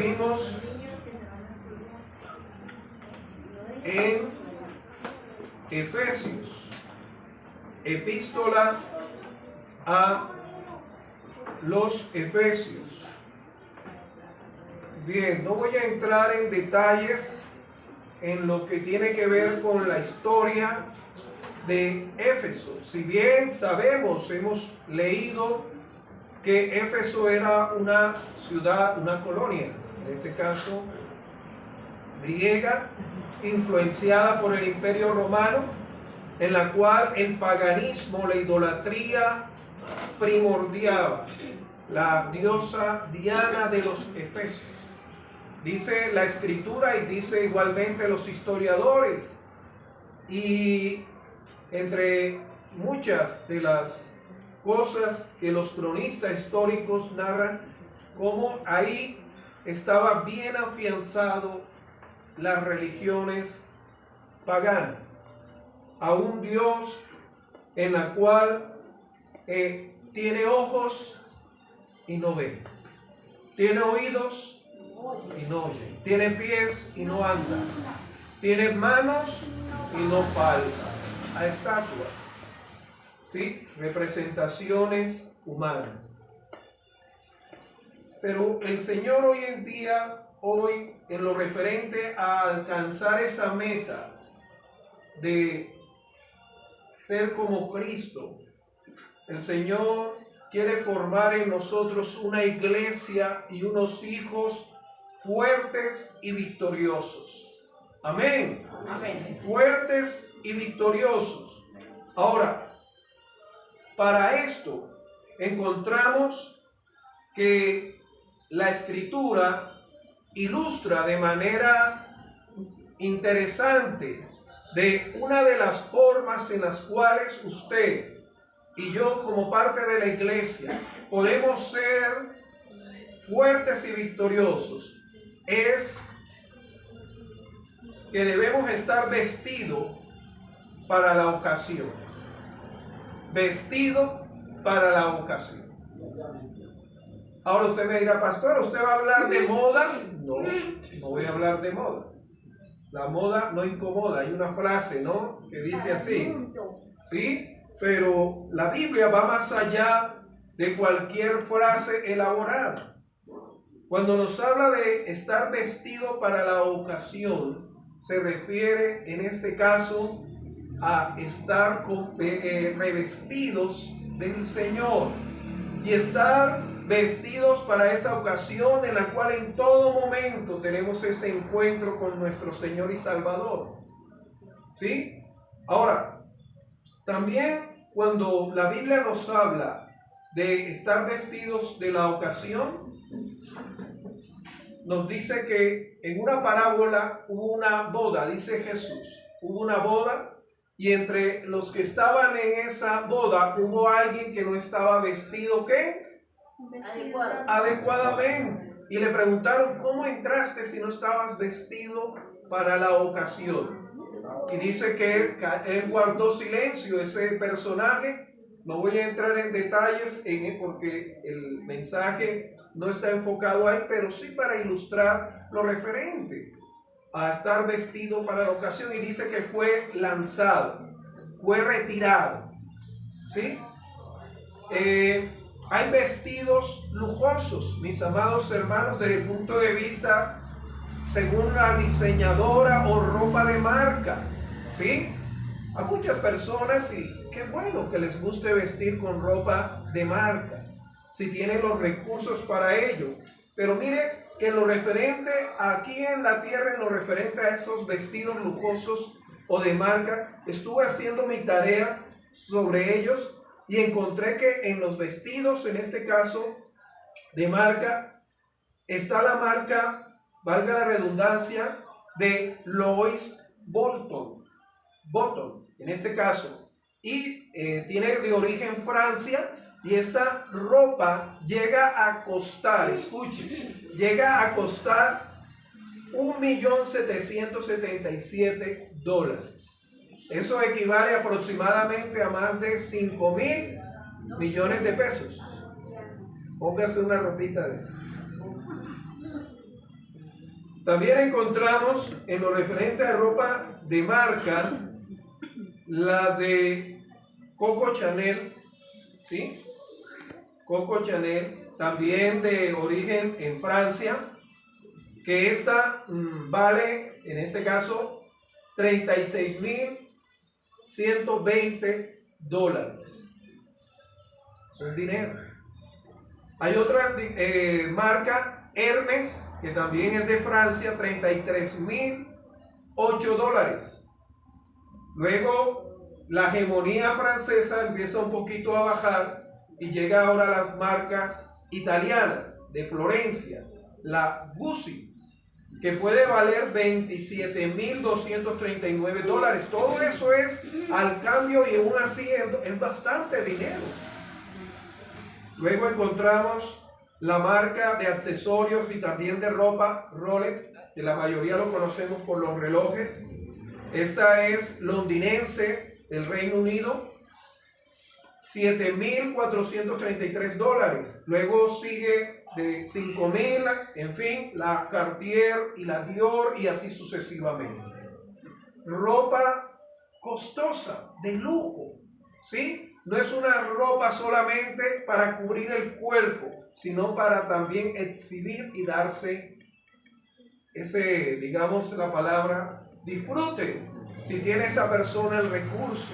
Seguimos en Efesios, epístola a los Efesios. Bien, no voy a entrar en detalles en lo que tiene que ver con la historia de Éfeso. Si bien sabemos, hemos leído que Éfeso era una ciudad, una colonia, en este caso griega, influenciada por el Imperio Romano, en la cual el paganismo, la idolatría primordiaba, la diosa Diana de los Efesios. Dice la Escritura y dice igualmente los historiadores, y entre muchas de las cosas que los cronistas históricos narran, cómo ahí estaba bien afianzado las religiones paganas, a un Dios en la cual tiene ojos y no ve, tiene oídos y no oye, tiene pies y no anda, tiene manos y no palpa, a estatuas, ¿sí? Representaciones humanas. Pero el Señor hoy en día, hoy en lo referente a alcanzar esa meta de ser como Cristo, el Señor quiere formar en nosotros una iglesia y unos hijos fuertes y victoriosos. Amén. Amén. Fuertes y victoriosos. Ahora, para esto encontramos que la Escritura ilustra de manera interesante de una de las formas en las cuales usted y yo, como parte de la iglesia, podemos ser fuertes y victoriosos, es que debemos estar vestidos para la ocasión. Vestido para la ocasión. Ahora usted me dirá, pastor, ¿usted va a hablar de moda? No, no voy a hablar de moda. La moda no incomoda. Hay una frase, ¿no?, que dice así. ¿Sí? Pero la Biblia va más allá de cualquier frase elaborada. Cuando nos habla de estar vestido para la ocasión, se refiere en este caso a estar revestidos del Señor y estar vestidos para esa ocasión en la cual en todo momento tenemos ese encuentro con nuestro Señor y Salvador. ¿Sí? Ahora, también cuando la Biblia nos habla de estar vestidos de la ocasión, nos dice que en una parábola hubo una boda, dice Jesús, hubo una boda y entre los que estaban en esa boda hubo alguien que no estaba vestido, ¿qué? Adecuadamente. Y le preguntaron, ¿cómo entraste si no estabas vestido para la ocasión? Y dice que él guardó silencio, ese personaje. No voy a entrar en detalles porque el mensaje no está enfocado ahí, pero sí para ilustrar lo referente a estar vestido para la ocasión. Y dice que fue lanzado, fue retirado. ¿Sí? Hay vestidos lujosos, mis amados hermanos, desde el punto de vista según la diseñadora o ropa de marca. ¿Sí? A muchas personas, y qué bueno que les guste vestir con ropa de marca, si tienen los recursos para ello. Pero mire que en lo referente aquí en la tierra, en lo referente a esos vestidos lujosos o de marca, estuve haciendo mi tarea sobre ellos y encontré que en los vestidos, en este caso de marca, está la marca, valga la redundancia, de Louis Vuitton, en este caso, y tiene de origen Francia. Y esta ropa llega a costar, escuchen, llega a costar $1.777,000. Eso equivale aproximadamente a más de 5,000 millones de pesos. Póngase una ropita de esa. También encontramos en lo referente a ropa de marca, la de Coco Chanel, ¿sí? Coco Chanel, también de origen en Francia, que esta vale, en este caso, $36,120. Eso es dinero. Hay otra marca, Hermes, que también es de Francia, $33,008. Luego, la hegemonía francesa empieza un poquito a bajar y llega ahora a las marcas italianas de Florencia, la Gucci, que puede valer $27,239. Todo eso es al cambio y aún así es bastante dinero. Luego encontramos la marca de accesorios y también de ropa Rolex, que la mayoría lo conocemos por los relojes. Esta es londinense del Reino Unido, $7,433. Luego sigue de $5,000, en fin, la Cartier y la Dior y así sucesivamente. Ropa costosa, de lujo, ¿sí? No es una ropa solamente para cubrir el cuerpo, sino para también exhibir y darse ese, digamos la palabra, disfrute, si tiene esa persona el recurso.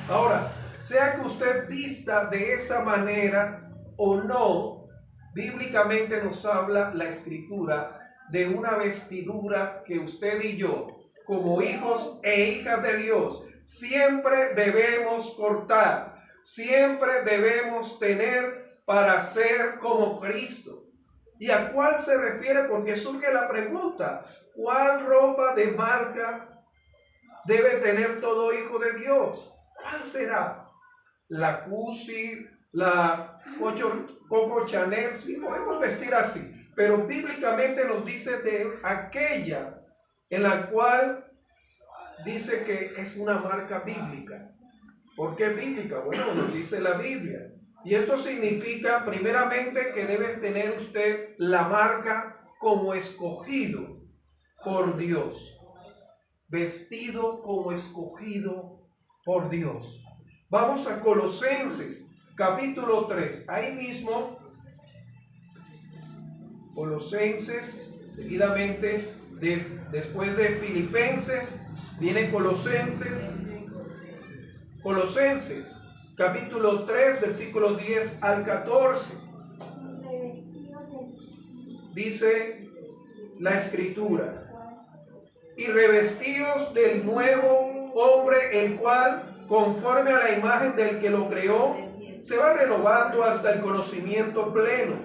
Ahora, sea que usted vista de esa manera o no, bíblicamente nos habla la Escritura de una vestidura que usted y yo, como hijos e hijas de Dios, siempre debemos portar, siempre debemos tener para ser como Cristo. ¿Y a cuál se refiere? Porque surge la pregunta, ¿cuál ropa de marca debe tener todo hijo de Dios? ¿Cuál será? La Gucci, la Coco Chanel, sí podemos vestir así, pero bíblicamente nos dice de aquella en la cual dice que es una marca bíblica. ¿Por qué bíblica? Bueno, nos dice la Biblia. Y esto significa primeramente que debe tener usted la marca como escogido por Dios. Vestido como escogido por Dios. Vamos a Colosenses, capítulo 3. Ahí mismo, Colosenses, seguidamente, después de Filipenses, viene Colosenses. Colosenses, capítulo 3, versículos 10 al 14. Dice la Escritura: y revestidos del nuevo hombre, el cual, conforme a la imagen del que lo creó, se va renovando hasta el conocimiento pleno.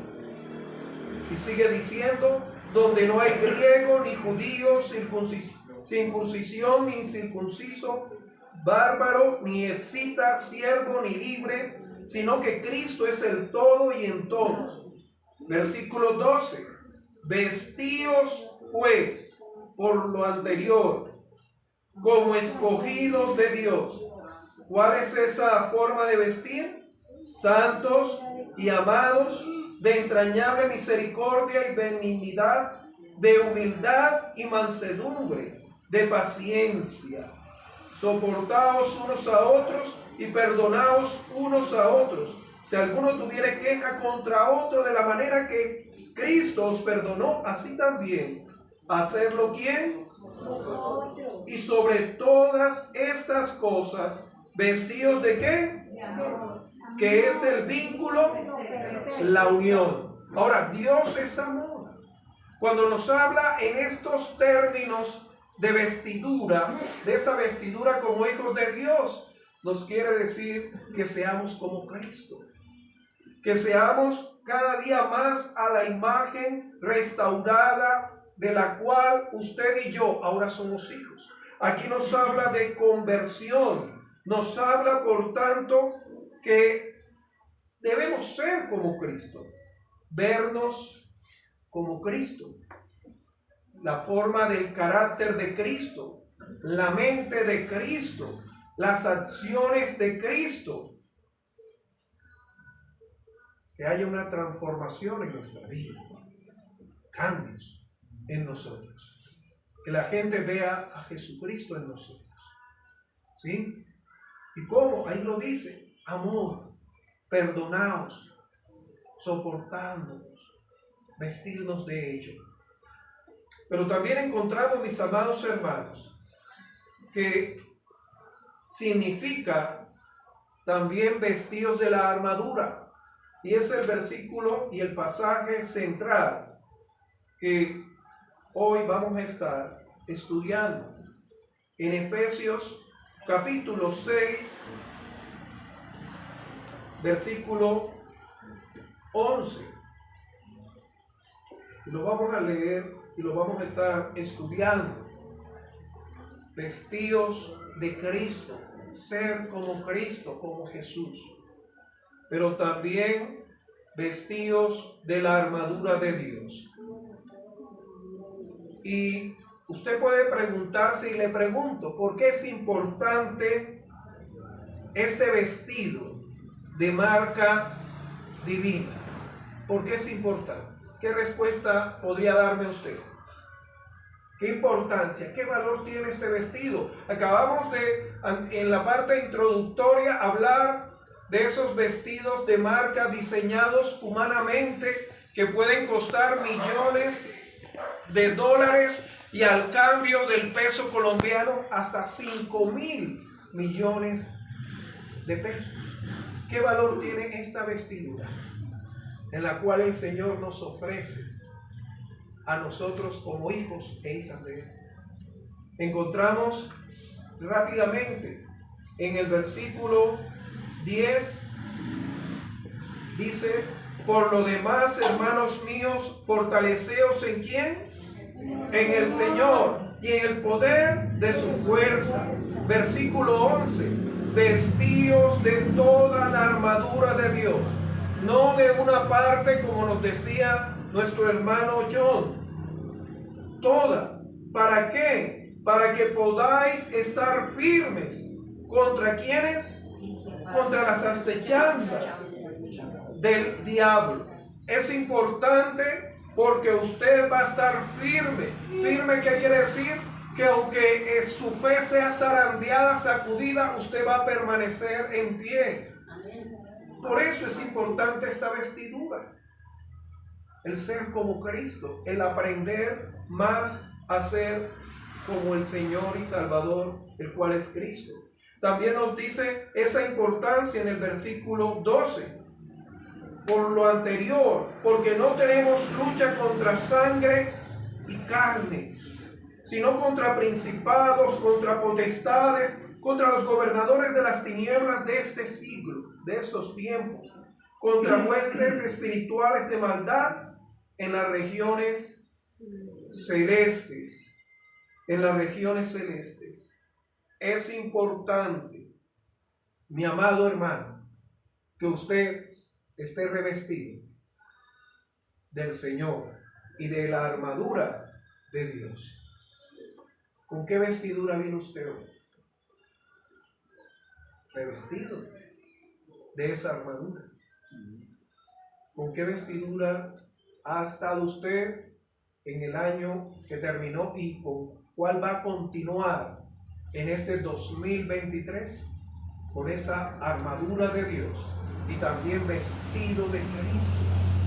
Y sigue diciendo: donde no hay griego ni judío, circuncisión ni incircunciso, bárbaro ni escita, siervo ni libre, sino que Cristo es el todo y en todos. Versículo 12: vestíos pues por lo anterior como escogidos de Dios. ¿Cuál es esa forma de vestir? Santos y amados, de entrañable misericordia y benignidad, de humildad y mansedumbre, de paciencia. Soportaos unos a otros y perdonaos unos a otros, si alguno tuviere queja contra otro, de la manera que Cristo os perdonó, así también hacerlo. ¿Quién? Y sobre todas estas cosas, vestidos ¿de qué? Que es el vínculo, la unión. Ahora, Dios es amor. Cuando nos habla en estos términos de vestidura, de esa vestidura como hijos de Dios, nos quiere decir que seamos como Cristo, que seamos cada día más a la imagen restaurada de la cual usted y yo ahora somos hijos. Aquí nos habla de conversión, nos habla por tanto que debemos ser como Cristo, vernos como Cristo, la forma del carácter de Cristo, la mente de Cristo, las acciones de Cristo. Que haya una transformación en nuestra vida, cambios. en nosotros. Que la gente vea a Jesucristo en nosotros. ¿Sí? ¿Y cómo? Ahí lo dice. Amor, perdonaos, soportándonos, vestirnos de ello. Pero también encontramos, mis amados hermanos, que significa también vestidos de la armadura. Y es el versículo y el pasaje central que hoy vamos a estar estudiando. En Efesios capítulo 6, versículo 11. Lo vamos a leer y lo vamos a estar estudiando. Vestidos de Cristo, ser como Cristo, como Jesús. Pero también vestidos de la armadura de Dios. Y usted puede preguntarse, y le pregunto, ¿por qué es importante este vestido de marca divina? ¿Por qué es importante? ¿Qué respuesta podría darme usted? ¿Qué importancia, qué valor tiene este vestido? Acabamos de, en la parte introductoria, hablar de esos vestidos de marca diseñados humanamente que pueden costar millones de dólares y al cambio del peso colombiano hasta 5.000 millones de pesos. ¿Qué valor tiene esta vestidura en la cual el Señor nos ofrece a nosotros como hijos e hijas de Él? Encontramos rápidamente en el versículo 10, dice: por lo demás, hermanos míos, fortaleceos ¿en quién? En el Señor y en el poder de su fuerza. Versículo 11, vestíos de toda la armadura de Dios, no de una parte como nos decía nuestro hermano John, toda. ¿Para qué? Para que podáis estar firmes. ¿Contra quiénes? Contra las acechanzas del diablo. Es importante porque usted va a estar firme. ¿Firme qué quiere decir? Que aunque su fe sea zarandeada, sacudida, usted va a permanecer en pie. Por eso es importante esta vestidura. El ser como Cristo, el aprender más a ser como el Señor y Salvador, el cual es Cristo. También nos dice esa importancia en el versículo 12. Por lo anterior, porque no tenemos lucha contra sangre y carne, sino contra principados, contra potestades, contra los gobernadores de las tinieblas de este siglo, de estos tiempos, contra huestes espirituales de maldad en las regiones celestes. En las regiones celestes. Es importante, mi amado hermano, que usted esté revestido del Señor y de la armadura de Dios. ¿Con qué vestidura vino usted hoy? Revestido de esa armadura. ¿Con qué vestidura ha estado usted en el año que terminó y con cuál va a continuar en este 2023? Con esa armadura de Dios y también vestido de Cristo,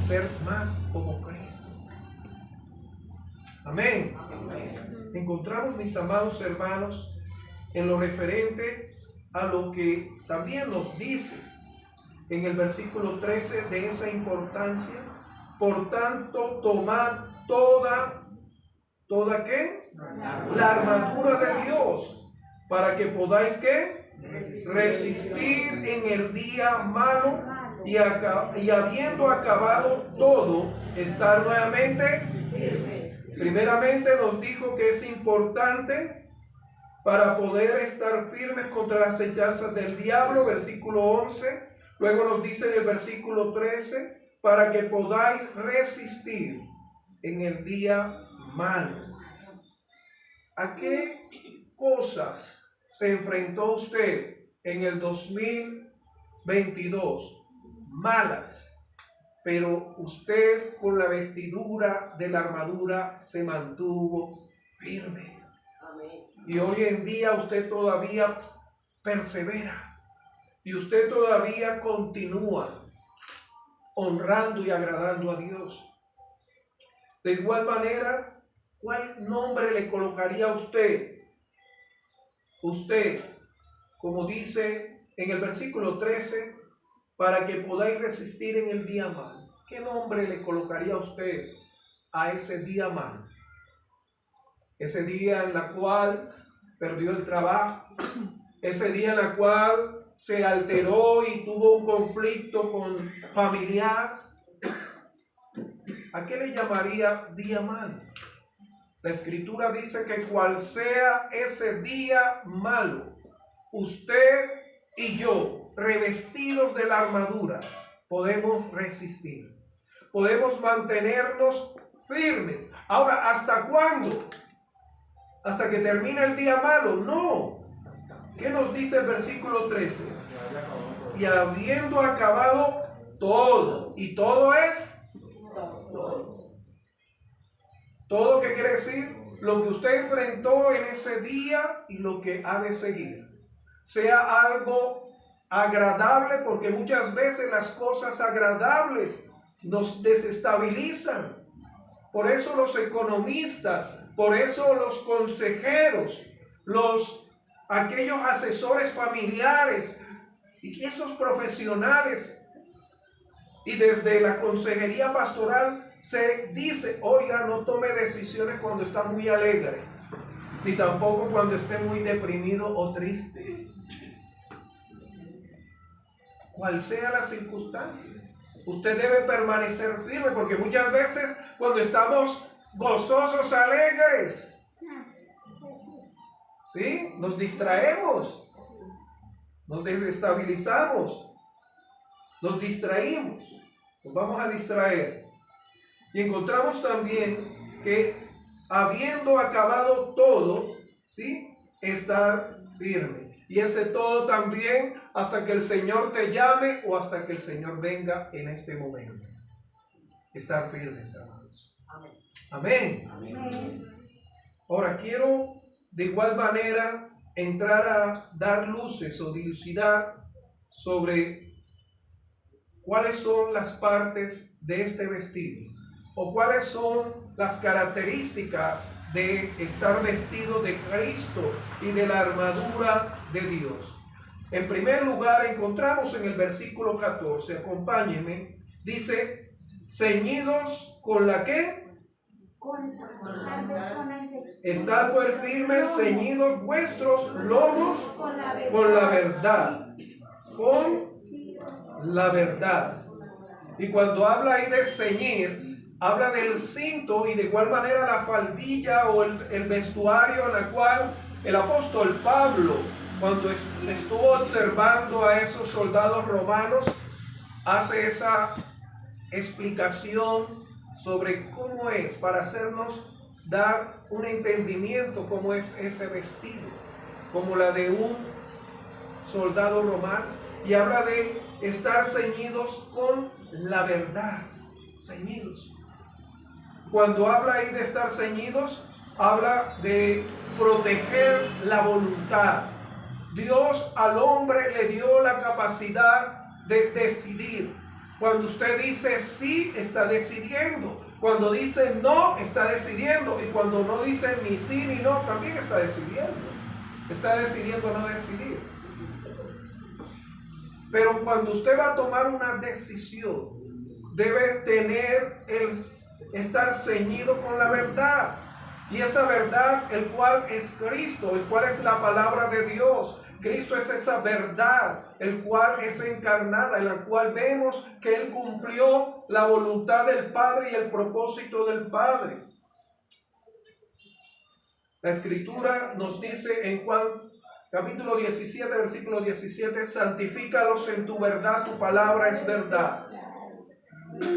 ser más como Cristo. Amén. Amén. Encontramos, mis amados hermanos, en lo referente a lo que también nos dice en el versículo 13 de esa importancia. Por tanto, tomad toda ¿qué? La armadura de Dios, para que podáis ¿qué? Resistir en el día malo y habiendo acabado todo, estar nuevamente firmes. Primeramente nos dijo que es importante para poder estar firmes contra las acechanzas del diablo, versículo 11. Luego nos dice en el versículo 13, para que podáis resistir en el día malo. ¿A qué cosas se enfrentó usted en el 2022? Malas, pero usted con la vestidura de la armadura se mantuvo firme. Y hoy en día usted todavía persevera y usted todavía continúa honrando y agradando a Dios. De igual manera, ¿cuál nombre le colocaría a usted? Usted, como dice en el versículo 13, para que podáis resistir en el día mal. ¿Qué nombre le colocaría a usted a ese día mal? Ese día en la cual perdió el trabajo, ese día en la cual se alteró y tuvo un conflicto con familiar. ¿A qué le llamaría día mal? La Escritura dice que cual sea ese día malo, usted y yo, revestidos de la armadura, podemos resistir. Podemos mantenernos firmes. Ahora, ¿hasta cuándo? ¿Hasta que termine el día malo? No. ¿Qué nos dice el versículo 13? Y habiendo acabado todo. ¿Y todo es? Todo. ¿Todo qué quiere decir? Lo que usted enfrentó en ese día y lo que ha de seguir. Sea algo agradable, porque muchas veces las cosas agradables nos desestabilizan. Por eso los economistas, por eso los consejeros, aquellos asesores familiares y esos profesionales, y desde la consejería pastoral se dice, oiga, no tome decisiones cuando está muy alegre, ni tampoco cuando esté muy deprimido o triste. Cual sea la circunstancia, usted debe permanecer firme, porque muchas veces cuando estamos gozosos, alegres, ¿sí? Nos distraemos, nos desestabilizamos, nos distraímos, nos vamos a distraer. Y encontramos también que habiendo acabado todo, ¿sí? Estar firme. Y ese todo también hasta que el Señor te llame o hasta que el Señor venga en este momento. Estar firmes, hermanos. Amén. Amén. Ahora quiero de igual manera entrar a dar luces o dilucidar sobre cuáles son las partes de este vestido o cuáles son las características de estar vestido de Cristo y de la armadura de Dios. En primer lugar, encontramos en el versículo 14, acompáñenme, dice, ceñidos con la ¿qué? Estad pues firmes, ceñidos vuestros lomos con la verdad. Con la verdad. Y cuando habla ahí de ceñir, habla del cinto y de igual manera la faldilla o el vestuario en la cual el apóstol Pablo, cuando estuvo observando a esos soldados romanos, hace esa explicación sobre cómo es, para hacernos dar un entendimiento cómo es ese vestido, como la de un soldado romano, y habla de estar ceñidos con la verdad, ceñidos. Cuando habla ahí de estar ceñidos, habla de proteger la voluntad. Dios al hombre le dio la capacidad de decidir. Cuando usted dice sí, está decidiendo. Cuando dice no, está decidiendo. Y cuando no dice ni sí ni no, también está decidiendo. Está decidiendo no decidir. Pero cuando usted va a tomar una decisión, debe tener estar ceñido con la verdad. Y esa verdad, el cual es Cristo, el cual es la palabra de Dios. Cristo es esa verdad, el cual es encarnada, en la cual vemos que Él cumplió la voluntad del Padre y el propósito del Padre. La Escritura nos dice en Juan capítulo 17, versículo 17, santifícalos en tu verdad, tu palabra es verdad.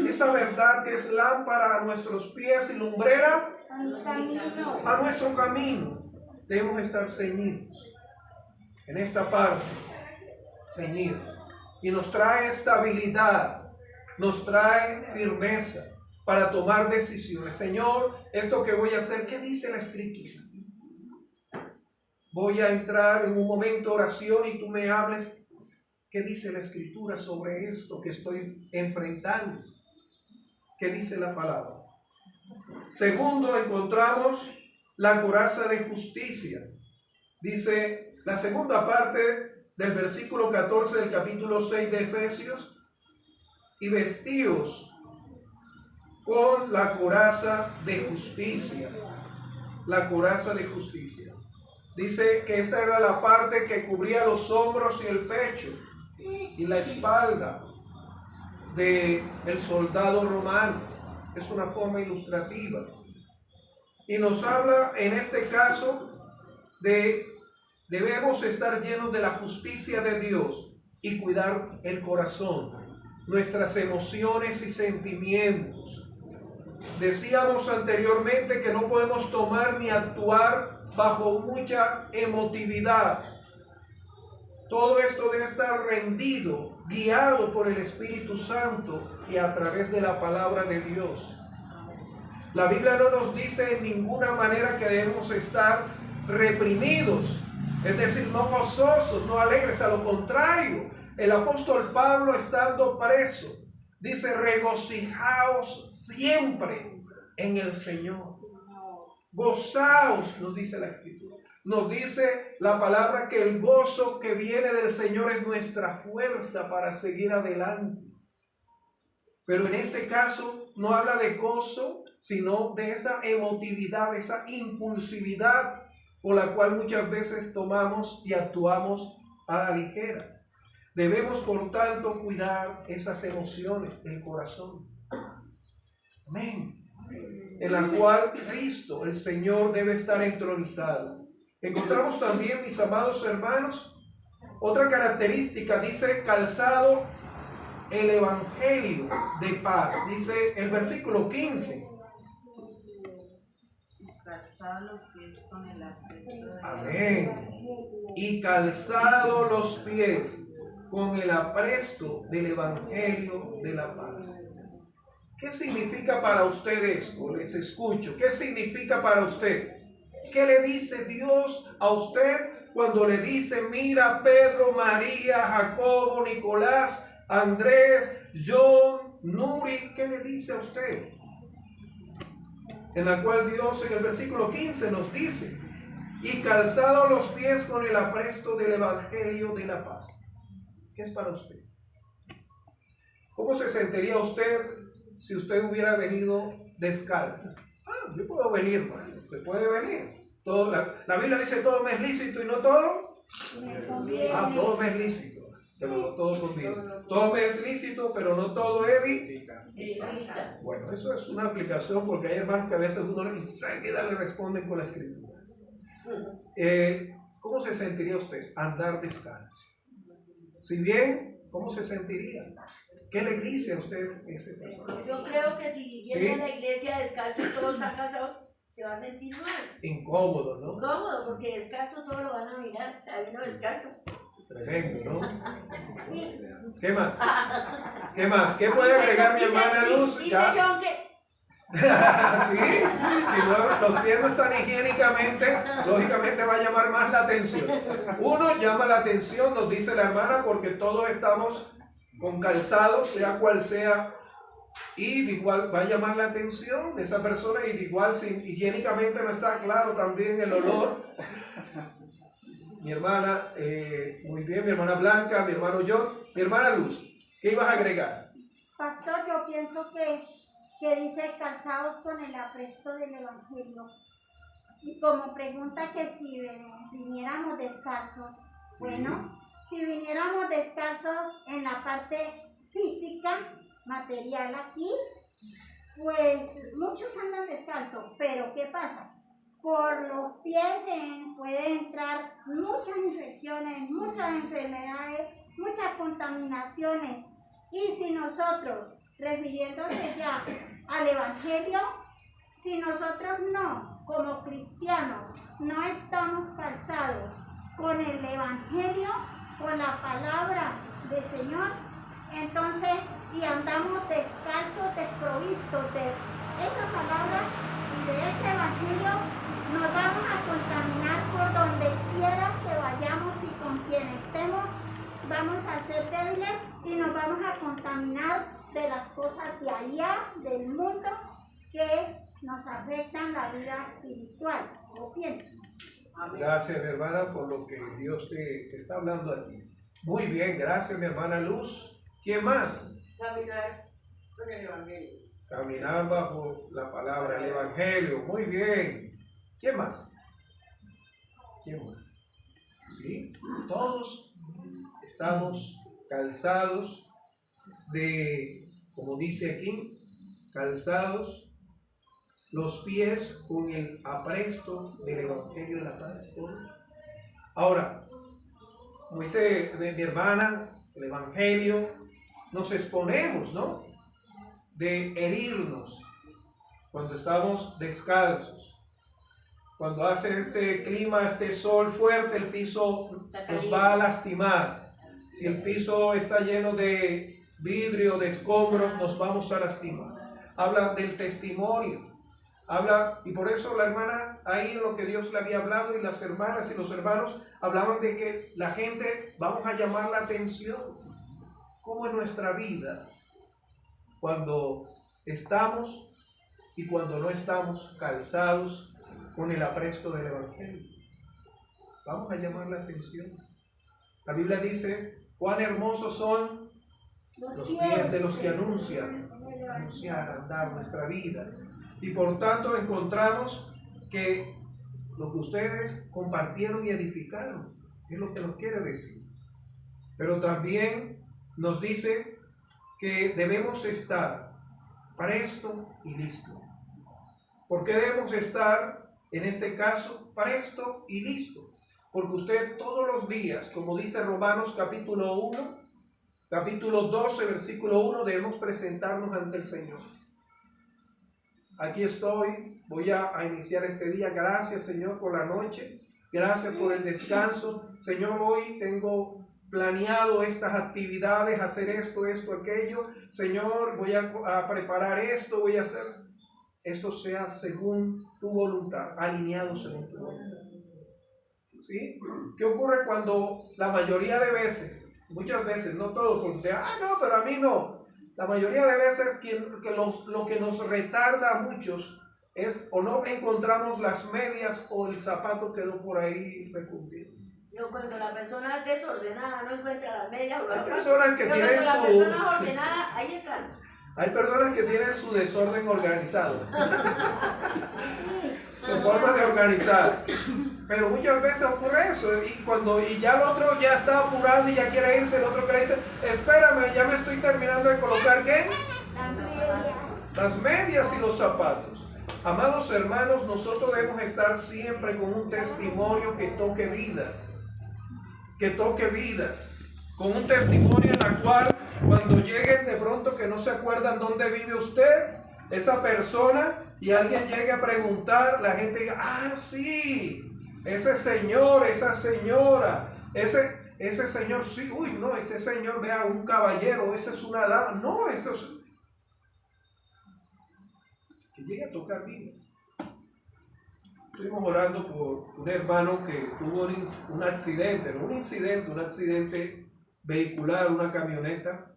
Esa verdad que es lámpara a nuestros pies y lumbrera a nuestro camino. Debemos estar ceñidos en esta parte, ceñidos. Y nos trae estabilidad, nos trae firmeza para tomar decisiones. Señor, esto que voy a hacer, ¿qué dice la Escritura? Voy a entrar en un momento de oración y tú me hables. ¿Qué dice la Escritura sobre esto que estoy enfrentando? ¿Qué dice la palabra? Segundo, encontramos la coraza de justicia. Dice la segunda parte del versículo 14 del capítulo 6 de Efesios: y vestíos con la coraza de justicia. La coraza de justicia. Dice que esta era la parte que cubría los hombros y el pecho y la espalda del soldado romano. Es una forma ilustrativa. Y nos habla en este caso de debemos estar llenos de la justicia de Dios y cuidar el corazón, nuestras emociones y sentimientos. Decíamos anteriormente que no podemos tomar ni actuar bajo mucha emotividad. Todo esto debe estar rendido, guiado por el Espíritu Santo y a través de la palabra de Dios. La Biblia no nos dice en ninguna manera que debemos estar reprimidos, es decir, no gozosos, no alegres. A lo contrario, el apóstol Pablo, estando preso, dice: regocijaos siempre en el Señor. Gozaos, nos dice la Escritura. Nos dice la palabra que el gozo que viene del Señor es nuestra fuerza para seguir adelante. Pero en este caso no habla de gozo, sino de esa emotividad, esa impulsividad por la cual muchas veces tomamos y actuamos a la ligera. Debemos, por tanto, cuidar esas emociones del corazón. Amén. En la cual Cristo, el Señor, debe estar entronizado. Encontramos también, mis amados hermanos, otra característica. Dice: calzado el evangelio de paz. Dice el versículo 15. Calzado los pies con el apresto del Amén. Y calzado los pies con el apresto del evangelio de la paz. ¿Qué significa para usted esto? Les escucho. ¿Qué significa para usted? ¿Qué le dice Dios a usted cuando le dice: mira, Pedro, María, Jacobo, Nicolás, Andrés, John, Nuri? ¿Qué le dice a usted? En la cual Dios en el versículo 15 nos dice: y calzado los pies con el apresto del evangelio de la paz. ¿Qué es para usted? ¿Cómo se sentiría usted si usted hubiera venido descalza? Yo puedo venir, hermano. Se puede venir. Todo, la Biblia dice: todo me es lícito y no todo. Todo me es lícito, pero no todo conviene. Todo me es lícito, pero no todo edifica. Bueno, eso es una aplicación, porque hay hermanos que a veces uno enseguida le responden con la Escritura. ¿Cómo se sentiría usted andar descalzo? Si bien, ¿cómo se sentiría? ¿Qué le dice a usted ese personaje? Yo creo que si viene a la iglesia descalzo y todos están cansados, se va a sentir mal. Incómodo, ¿no? Incómodo, porque descalzo todos lo van a mirar. Está vino descalzo. Tremendo, ¿no? ¿Qué más? ¿Qué más? ¿Qué puede agregar mi hermana Luz? Dice John que... Sí, si no, los pies no están higiénicamente, lógicamente va a llamar más la atención. Uno, llama la atención, nos dice la hermana, porque todos estamos con calzados, sea cual sea, y de igual va a llamar la atención de esa persona, y de igual si higiénicamente no está claro también el olor. Mi hermana, muy bien, mi hermana Blanca, mi hermano John, mi hermana Luz, ¿qué ibas a agregar? Pastor, yo pienso que dice calzados con el apresto del evangelio. Y como pregunta que si viniéramos descalzos, bueno, si viniéramos descalzos en la parte física, material aquí, pues muchos andan descalzos, pero ¿qué pasa? Por los pies pueden entrar muchas infecciones, muchas enfermedades, muchas contaminaciones. Y si nosotros, refiriéndose ya al evangelio, si nosotros no, como cristianos, no estamos calzados con el evangelio, con la palabra del Señor, entonces y andamos descalzos, desprovistos de esa palabra y de ese evangelio, nos vamos a contaminar por donde quiera que vayamos y con quien estemos, vamos a ser débiles y nos vamos a contaminar de las cosas de allá, del mundo, que nos afectan la vida espiritual. ¿Lo pienso? Gracias, mi hermana, por lo que Dios te está hablando a ti. Muy bien, gracias, mi hermana Luz. ¿Quién más? Caminar con el Evangelio. Caminar bajo la palabra, el Evangelio. Muy bien. ¿Quién más? ¿Quién más? Sí, todos estamos calzados de, como dice aquí, calzados los pies con el apresto del Evangelio de la paz. Ahora, como dice mi hermana, el Evangelio, nos exponemos, ¿no?, de herirnos cuando estamos descalzos. Cuando hace este clima, este sol fuerte, el piso nos va a lastimar. Si el piso está lleno de vidrio, de escombros, nos vamos a lastimar. Habla del testimonio. Habla, y por eso la hermana, ahí en lo que Dios le había hablado, y las hermanas y los hermanos hablaban de que la gente, vamos a llamar la atención, cómo en nuestra vida, cuando estamos y cuando no estamos calzados con el apresto del Evangelio, vamos a llamar la atención. La Biblia dice, cuán hermosos son los pies de los que anuncian, andar nuestra vida. Y por tanto encontramos que lo que ustedes compartieron y edificaron es lo que nos quiere decir. Pero también nos dice que debemos estar presto y listo. ¿Por qué debemos estar, en este caso, presto y listo? Porque usted todos los días, como dice Romanos capítulo 1, capítulo 12, versículo 1, debemos presentarnos ante el Señor. Aquí estoy, voy a iniciar este día. Gracias, Señor, por la noche. Gracias por el descanso. Señor, hoy tengo planeado estas actividades, hacer esto, aquello. Señor, voy a preparar esto, voy a hacer esto sea según tu voluntad, alineado según tu voluntad. ¿Sí? ¿Qué ocurre cuando la mayoría de veces, muchas veces, no todos, porque usted, no, pero a mí no. La mayoría de veces lo que nos retarda a muchos es o no encontramos las medias o el zapato quedó por ahí refundido. No, cuando la persona es desordenada no encuentra las medias. Hay personas que tienen cuando la persona es ordenada, ahí están. Hay personas que tienen su desorden organizado. Su forma de organizar. Pero muchas veces ocurre eso, y ya el otro ya está apurado y ya quiere irse, el otro que le dice, espérame, ya me estoy terminando de colocar, ¿qué? Las medias y los zapatos. Amados hermanos, nosotros debemos estar siempre con un testimonio que toque vidas. Con un testimonio en la cual, cuando lleguen de pronto que no se acuerdan dónde vive usted, esa persona, y alguien llegue a preguntar, la gente diga, sí, ese señor, esa señora, ese señor, sí, no, ese señor, vea, un caballero, esa es una dama, no, eso es... Que llegue a tocar vidas. Estuvimos orando por un hermano que tuvo un accidente vehicular, una camioneta.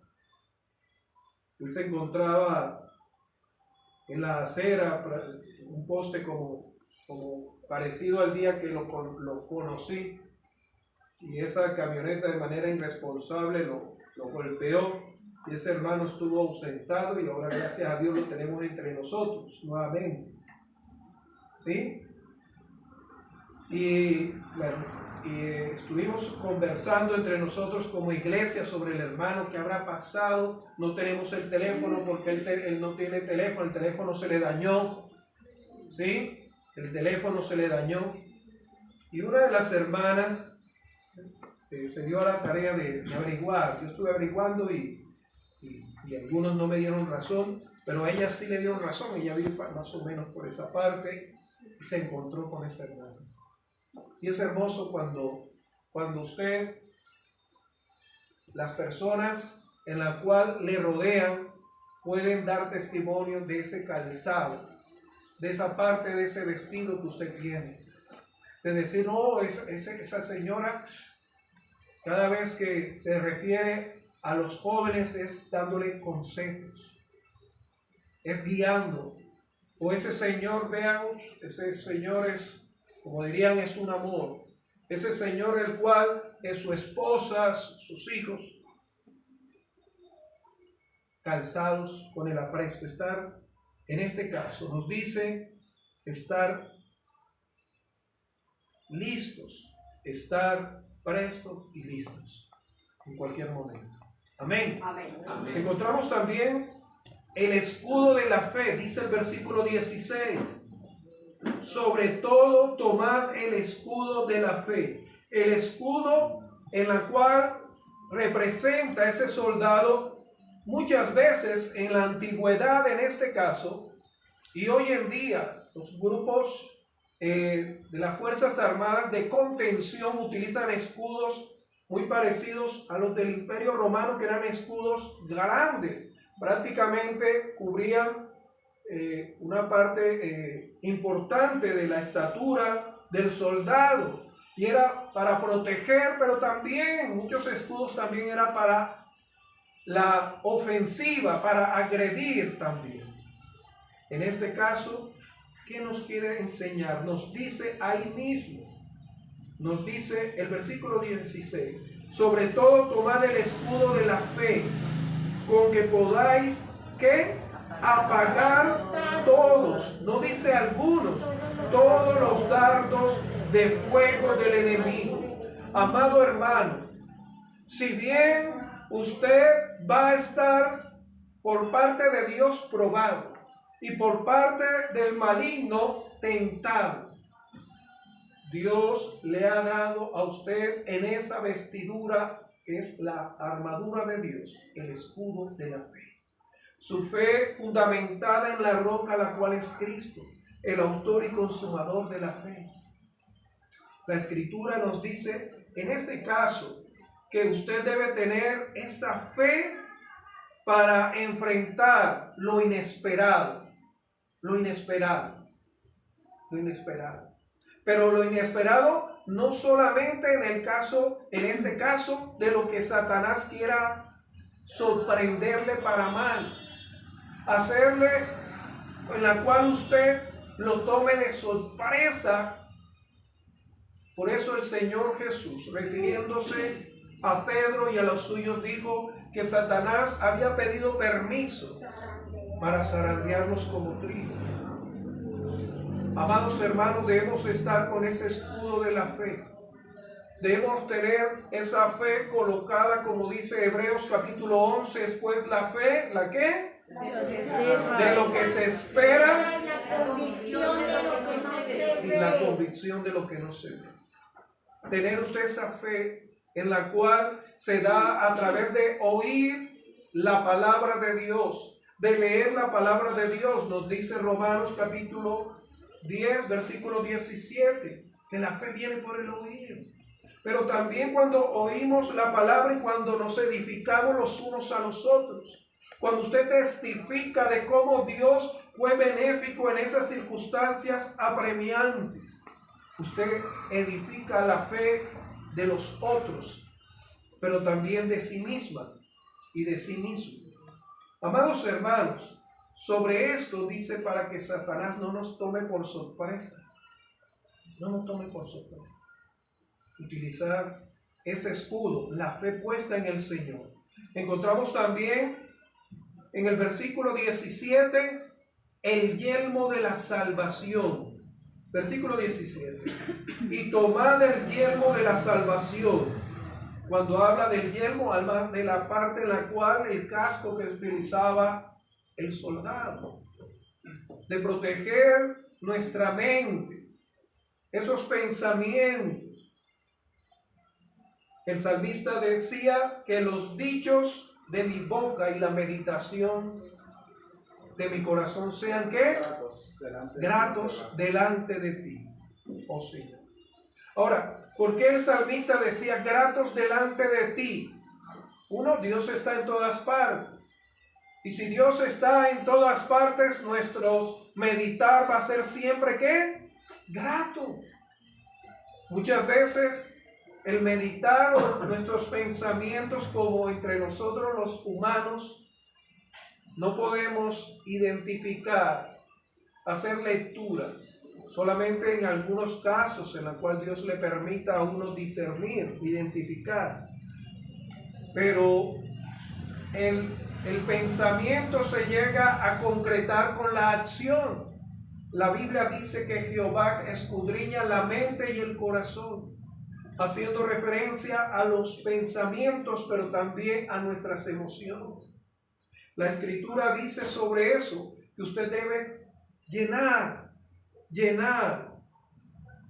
Él se encontraba en la acera, un poste como parecido al día que lo conocí, y esa camioneta de manera irresponsable lo golpeó, y ese hermano estuvo ausentado, y ahora gracias a Dios lo tenemos entre nosotros nuevamente. ¿Sí? Y estuvimos conversando entre nosotros como iglesia sobre el hermano, que habrá pasado. No tenemos el teléfono porque él no tiene teléfono, el teléfono se le dañó. ¿Sí? El teléfono se le dañó. Y una de las hermanas se dio a la tarea de averiguar. Yo estuve averiguando y algunos no me dieron razón, pero a ella sí le dio razón. Ella vio más o menos por esa parte y se encontró con ese hermano. Y es hermoso cuando usted, las personas en la cual le rodean pueden dar testimonio de ese calzado, de esa parte de ese vestido que usted tiene. De decir, no, esa señora, cada vez que se refiere a los jóvenes es dándole consejos, es guiando. O ese señor, veamos, ese señor es, como dirían, es un amor. Ese señor el cual es su esposa, sus hijos, calzados con el apresto. Estar, en este caso, nos dice estar listos, estar prestos y listos en cualquier momento. Amén. Amén. Amén. Encontramos también el escudo de la fe, dice el versículo 16. Sobre todo tomad el escudo de la fe. El escudo en la cual representa ese soldado, muchas veces en la antigüedad en este caso, y hoy en día los grupos de las Fuerzas Armadas de contención utilizan escudos muy parecidos a los del Imperio Romano, que eran escudos grandes, prácticamente cubrían una parte importante de la estatura del soldado, y era para proteger, pero también muchos escudos también era para la ofensiva, para agredir también. En este caso, ¿qué nos quiere enseñar? Nos dice ahí mismo, nos dice el versículo 16, sobre todo tomad el escudo de la fe, con que podáis, ¿qué? Apagar todos, no dice algunos, todos los dardos de fuego del enemigo. Amado hermano, si bien usted va a estar por parte de Dios probado y por parte del maligno tentado, Dios le ha dado a usted en esa vestidura que es la armadura de Dios, el escudo de la fe. Su fe fundamentada en la roca, la cual es Cristo, el autor y consumador de la fe. La Escritura nos dice, en este caso, que usted debe tener esa fe para enfrentar lo inesperado, lo inesperado, lo inesperado. Pero lo inesperado no solamente en este caso, de lo que Satanás quiera sorprenderle para mal, hacerle, en la cual usted lo tome de sorpresa. Por eso el Señor Jesús, refiriéndose a Pedro y a los suyos, dijo que Satanás había pedido permiso para zarandearlos como trigo. Amados hermanos, debemos estar con ese escudo de la fe. Debemos tener esa fe colocada, como dice Hebreos capítulo 11, después la fe, ¿la qué? De lo que se espera y la convicción de lo que no se y la ve. convicción de lo que no se ve. Tener usted esa fe en la cual se da a través de oír la palabra de Dios, de leer la palabra de Dios. Nos dice Romanos capítulo 10, versículo 17, que la fe viene por el oír. Pero también cuando oímos la palabra y cuando nos edificamos los unos a los otros, cuando usted testifica de cómo Dios fue benéfico en esas circunstancias apremiantes, usted edifica la fe de los otros, pero también de sí misma y de sí mismo. Amados hermanos, sobre esto dice, para que Satanás no nos tome por sorpresa. No nos tome por sorpresa. Utilizar ese escudo, la fe puesta en el Señor. Encontramos también en el versículo 17 el yelmo de la salvación. Versículo 17. Y tomad el yelmo de la salvación. Cuando habla del yelmo, habla de la parte en la cual el casco que utilizaba el soldado, de proteger nuestra mente, esos pensamientos. El salmista decía que los dichos de mi boca y la meditación de mi corazón sean ¿qué? Gratos delante de ti, oh Señor. Ahora, ¿por qué el salmista decía gratos delante de ti? Uno, Dios está en todas partes. Y si Dios está en todas partes, nuestro meditar va a ser siempre, ¿qué? Grato. Muchas veces el meditar o nuestros pensamientos, como entre nosotros los humanos, no podemos identificar, hacer lectura, solamente en algunos casos en los cuales Dios le permita a uno discernir, identificar. Pero el pensamiento se llega a concretar con la acción. La Biblia dice que Jehová escudriña la mente y el corazón, haciendo referencia a los pensamientos, pero también a nuestras emociones. La Escritura dice sobre eso que usted debe llenar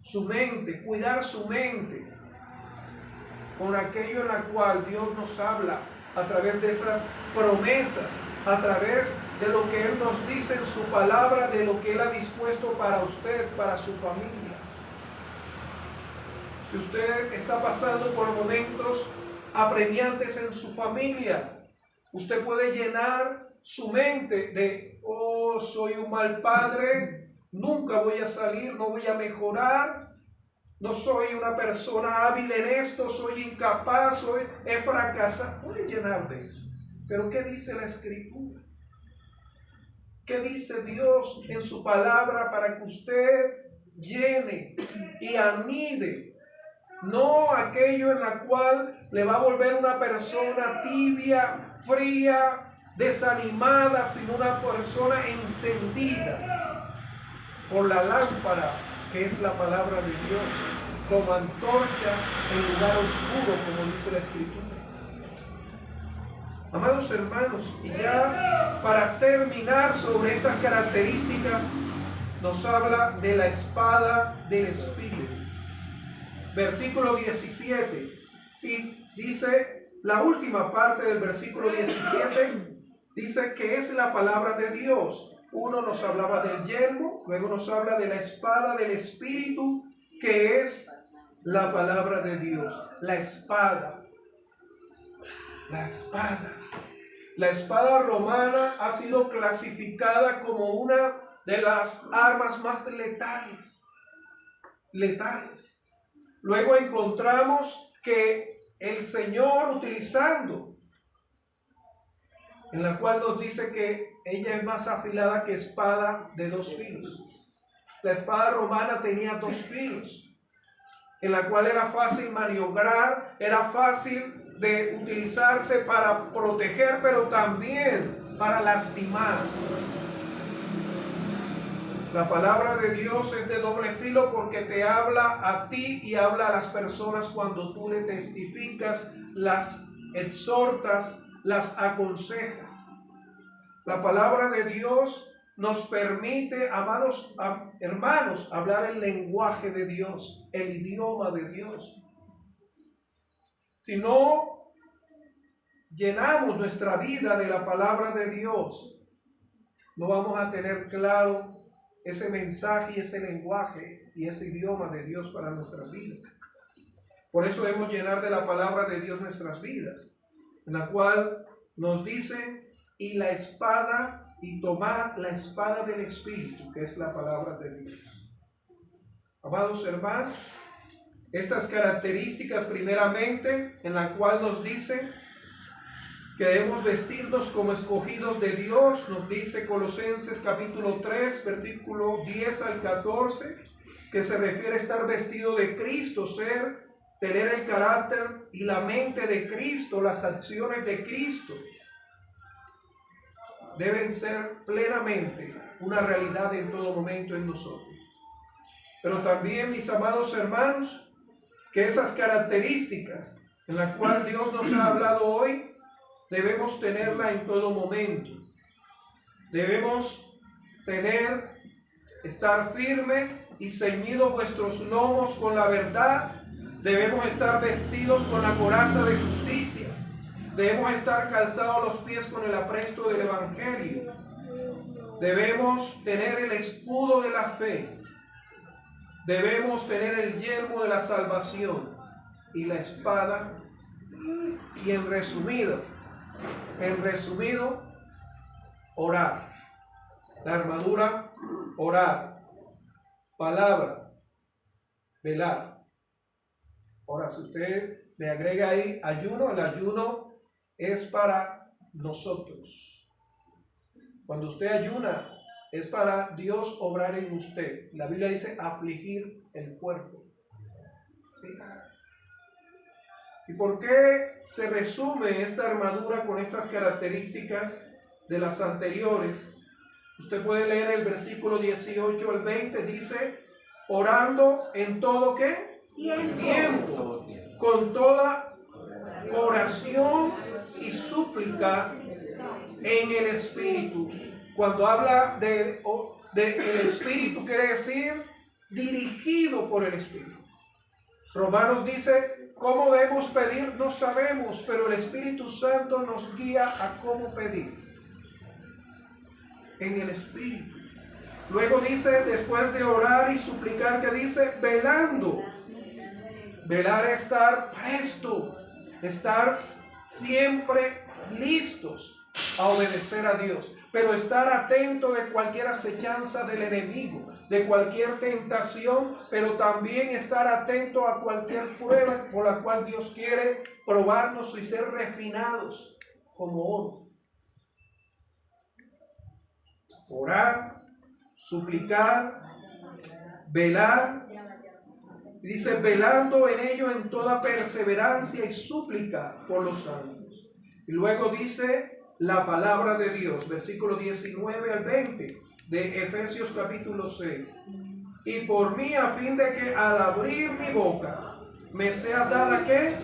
su mente, cuidar su mente con aquello en la cual Dios nos habla a través de esas promesas, a través de lo que Él nos dice en su palabra, de lo que Él ha dispuesto para usted, para su familia. Si usted está pasando por momentos apremiantes en su familia, usted puede llenar su mente de, oh, soy un mal padre, nunca voy a salir, no voy a mejorar, no soy una persona hábil en esto, soy incapaz, he fracasado. Puede llenar de eso. Pero ¿qué dice la Escritura? ¿Qué dice Dios en su palabra para que usted llene y anide? No aquello en la cual le va a volver una persona tibia, fría, desanimada, sino una persona encendida por la lámpara que es la palabra de Dios, como antorcha en lugar oscuro, como dice la Escritura. Amados hermanos, y ya para terminar sobre estas características, nos habla de la espada del Espíritu. Versículo 17, y dice, la última parte del versículo 17, dice que es la palabra de Dios. Uno nos hablaba del yelmo, luego nos habla de la espada del Espíritu, que es la palabra de Dios. La espada. La espada. La espada romana ha sido clasificada como una de las armas más letales. Luego encontramos que el Señor utilizando, en la cual nos dice que ella es más afilada que espada de 2 filos. La espada romana tenía 2 filos, en la cual era fácil maniobrar, era fácil de utilizarse para proteger, pero también para lastimar. La palabra de Dios es de doble filo porque te habla a ti y habla a las personas cuando tú le testificas, las exhortas, las aconsejas. La palabra de Dios nos permite, amados hermanos, hablar el lenguaje de Dios, el idioma de Dios. Si no llenamos nuestra vida de la palabra de Dios, no vamos a tener claro ese mensaje y ese lenguaje y ese idioma de Dios para nuestras vidas. Por eso debemos llenar de la palabra de Dios nuestras vidas, en la cual nos dice, y la espada, y tomar la espada del Espíritu, que es la palabra de Dios. Amados hermanos, estas características primeramente, en la cual nos dice que debemos vestirnos como escogidos de Dios, nos dice Colosenses capítulo 3, versículo 10 al 14, que se refiere a estar vestido de Cristo, tener el carácter y la mente de Cristo, las acciones de Cristo, deben ser plenamente una realidad en todo momento en nosotros. Pero también, mis amados hermanos, que esas características en las cuales Dios nos ha hablado hoy, debemos tenerla en todo momento. Debemos estar firme y ceñidos vuestros lomos con la verdad. Debemos estar vestidos con la coraza de justicia. Debemos estar calzados los pies con el apresto del Evangelio. Debemos tener el escudo de la fe. Debemos tener el yelmo de la salvación y la espada Y en resumido, orar. La armadura, orar. Palabra, velar. Ahora, si usted le agrega ahí ayuno, el ayuno es para nosotros. Cuando usted ayuna, es para Dios obrar en usted. La Biblia dice afligir el cuerpo. ¿Sí? ¿Y por qué se resume esta armadura con estas características de las anteriores? Usted puede leer el versículo 18 al 20, dice, orando en todo ¿qué? Tiempo, con toda oración y súplica en el Espíritu. Cuando habla de el Espíritu, quiere decir dirigido por el Espíritu. Romanos dice, ¿cómo debemos pedir? No sabemos, pero el Espíritu Santo nos guía a cómo pedir. En el Espíritu. Luego dice, después de orar y suplicar, que dice, velando. Velar es estar presto, estar siempre listos a obedecer a Dios, pero estar atento de cualquier acechanza del enemigo, de cualquier tentación, pero también estar atento a cualquier prueba por la cual Dios quiere probarnos y ser refinados como oro. Orar, suplicar, velar. Dice, velando en ello en toda perseverancia y súplica por los santos. Y luego dice la palabra de Dios, versículo 19 al 20 de Efesios capítulo 6. Y por mí, a fin de que al abrir mi boca me sea dada ¿qué?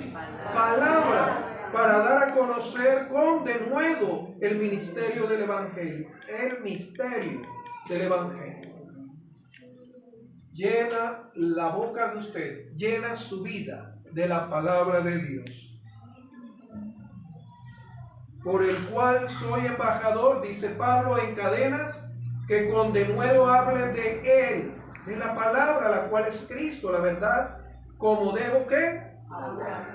Palabra, para dar a conocer con denuedo el ministerio del Evangelio. El misterio del Evangelio. Llena la boca de usted, llena su vida de la palabra de Dios. Por el cual soy embajador, dice Pablo, en cadenas, que con denuedo hablen de él, de la palabra, la cual es Cristo, la verdad, como debo ¿qué?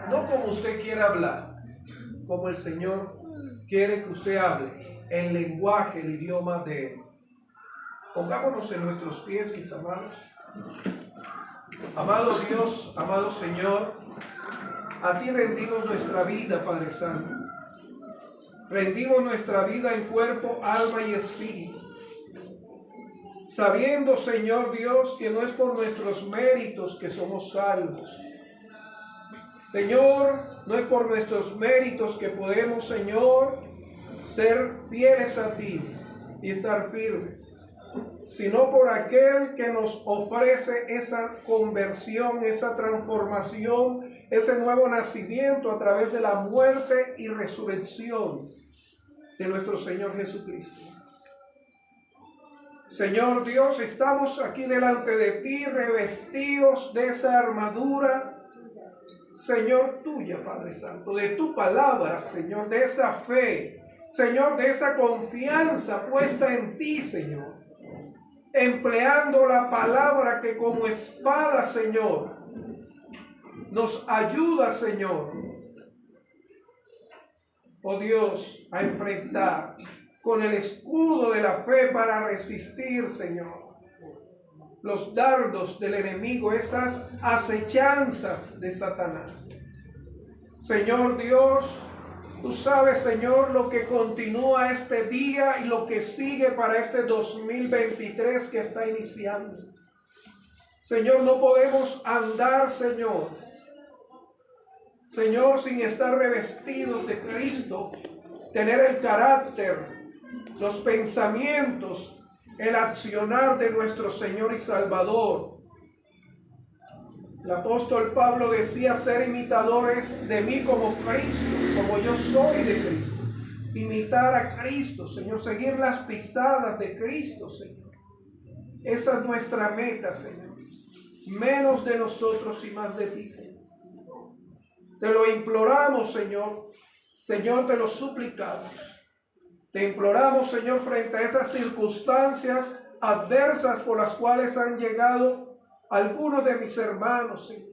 No como usted quiere hablar, como el Señor quiere que usted hable, el lenguaje, el idioma de él. Pongámonos en nuestros pies, mis amados. Amado Dios, amado Señor, a ti rendimos nuestra vida, Padre Santo. Rendimos nuestra vida en cuerpo, alma y espíritu. Sabiendo, Señor Dios, que no es por nuestros méritos que somos salvos. Señor, no es por nuestros méritos que podemos, Señor, ser fieles a ti y estar firmes, sino por aquel que nos ofrece esa conversión, esa transformación, ese nuevo nacimiento a través de la muerte y resurrección de nuestro Señor Jesucristo. Señor Dios, estamos aquí delante de ti, revestidos de esa armadura, Señor, tuya, Padre Santo, de tu palabra, Señor, de esa fe, Señor, de esa confianza puesta en ti, Señor. Empleando la palabra que como espada, Señor, nos ayuda, Señor, oh Dios, a enfrentar con el escudo de la fe para resistir, Señor, los dardos del enemigo, esas acechanzas de Satanás. Señor Dios, tú sabes, Señor, lo que continúa este día y lo que sigue para este 2023 que está iniciando. Señor, no podemos andar, Señor, sin estar revestidos de Cristo, tener el carácter, los pensamientos, el accionar de nuestro Señor y Salvador. El apóstol Pablo decía ser imitadores de mí como Cristo, como yo soy de Cristo. Imitar a Cristo, Señor, seguir las pisadas de Cristo, Señor. Esa es nuestra meta, Señor. Menos de nosotros y más de ti, Señor. Te lo imploramos, Señor. Señor, te lo suplicamos. Te imploramos, Señor, frente a esas circunstancias adversas por las cuales han llegado algunos de mis hermanos, Señor.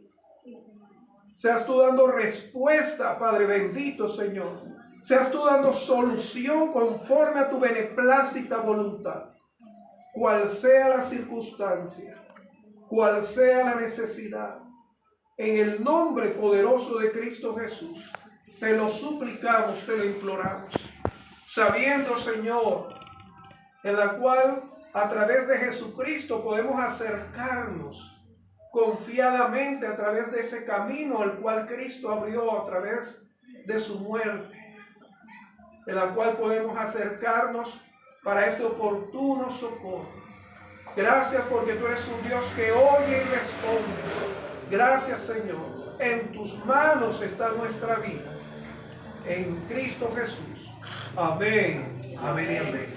Seas tú dando respuesta, Padre bendito, Señor. Seas tú dando solución conforme a tu beneplácita voluntad. Cual sea la circunstancia, cual sea la necesidad, en el nombre poderoso de Cristo Jesús, te lo suplicamos, te lo imploramos, sabiendo, Señor, en la cual a través de Jesucristo podemos acercarnos confiadamente a través de ese camino al cual Cristo abrió a través de su muerte, en la cual podemos acercarnos para ese oportuno socorro. Gracias porque tú eres un Dios que oye y responde. Gracias, Señor. En tus manos está nuestra vida. En Cristo Jesús. Amén. Amén y amén.